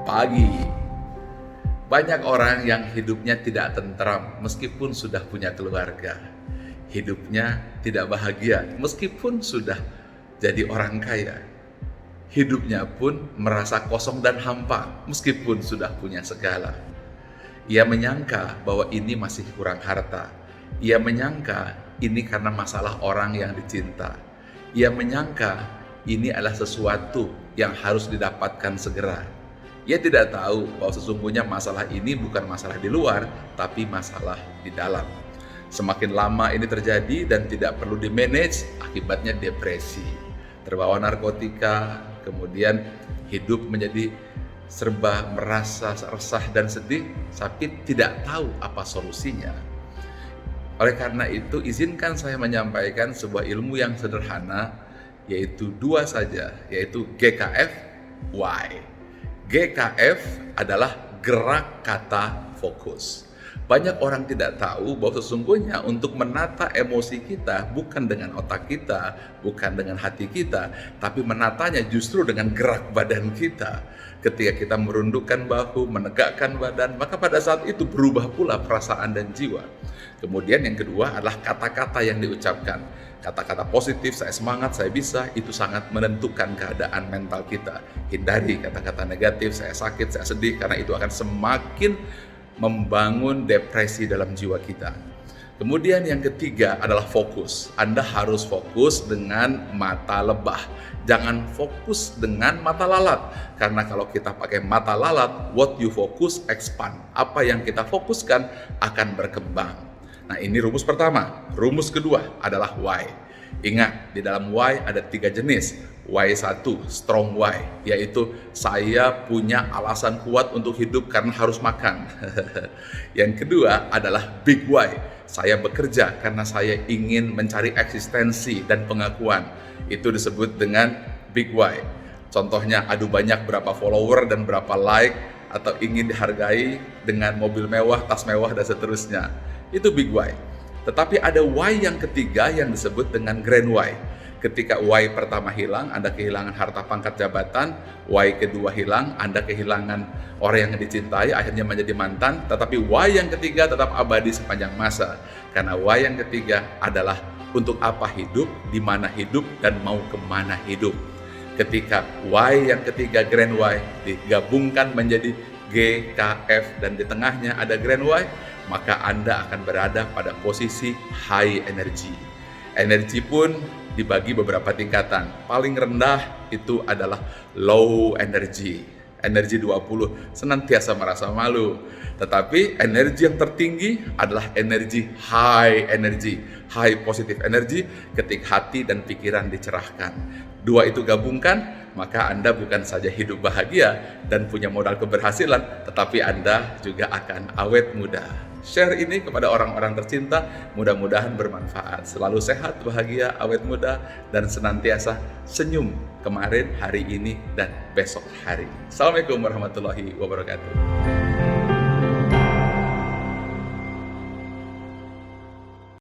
pagi. Banyak orang yang hidupnya tidak tentram meskipun sudah punya keluarga. Hidupnya tidak bahagia meskipun sudah jadi orang kaya. Hidupnya pun merasa kosong dan hampa meskipun sudah punya segala. Ia menyangka bahwa ini masih kurang harta. Ia menyangka ini karena masalah orang yang dicinta. Ia menyangka ini adalah sesuatu yang harus didapatkan segera. Ia tidak tahu bahwa sesungguhnya masalah ini bukan masalah di luar, tapi masalah di dalam. Semakin lama ini terjadi dan tidak perlu di-manage, akibatnya depresi, terbawa narkotika, kemudian hidup menjadi serba merasa resah dan sedih, tapi tidak tahu apa solusinya. Oleh karena itu, izinkan saya menyampaikan sebuah ilmu yang sederhana, yaitu dua saja, yaitu GKF, Y. GKF adalah gerak kata fokus. Banyak orang tidak tahu bahwa sesungguhnya untuk menata emosi kita bukan dengan otak kita, bukan dengan hati kita, tapi menatanya justru dengan gerak badan kita. Ketika kita merundukkan bahu, menegakkan badan, maka pada saat itu berubah pula perasaan dan jiwa. Kemudian yang kedua adalah kata-kata yang diucapkan. Kata-kata positif, saya semangat, saya bisa, itu sangat menentukan keadaan mental kita. Hindari kata-kata negatif, saya sakit, saya sedih, karena itu akan semakin membangun depresi dalam jiwa kita. Kemudian yang ketiga adalah fokus. Anda harus fokus dengan mata lebah. Jangan fokus dengan mata lalat. Karena kalau kita pakai mata lalat, what you focus expand. Apa yang kita fokuskan akan berkembang. Nah, ini rumus pertama. Rumus kedua adalah why. Ingat, di dalam why ada 3 jenis. Y1, strong why, yaitu saya punya alasan kuat untuk hidup karena harus makan. Yang kedua adalah big why. Saya bekerja karena saya ingin mencari eksistensi dan pengakuan. Itu disebut dengan big why. Contohnya adu banyak berapa follower dan berapa like, atau ingin dihargai dengan mobil mewah, tas mewah, dan seterusnya. Itu big why. Tetapi ada why yang ketiga yang disebut dengan grand why. Ketika why pertama hilang, Anda kehilangan harta pangkat jabatan. Why kedua hilang, Anda kehilangan orang yang dicintai, akhirnya menjadi mantan. Tetapi why yang ketiga tetap abadi sepanjang masa. Karena why yang ketiga adalah untuk apa hidup, di mana hidup, dan mau kemana hidup. Ketika why yang ketiga, grand why, digabungkan menjadi GKF dan di tengahnya ada grand why, maka Anda akan berada pada posisi high energy. Energi pun dibagi beberapa tingkatan. Paling rendah itu adalah low energy. Energi 20 senantiasa merasa malu. Tetapi energi yang tertinggi adalah energi high energy. High positive energy ketika hati dan pikiran dicerahkan. Dua itu gabungkan, maka Anda bukan saja hidup bahagia dan punya modal keberhasilan, tetapi Anda juga akan awet muda. Share ini kepada orang-orang tercinta, mudah-mudahan bermanfaat. Selalu sehat, bahagia, awet muda, dan senantiasa senyum kemarin, hari ini, dan besok hari. Assalamualaikum warahmatullahi wabarakatuh.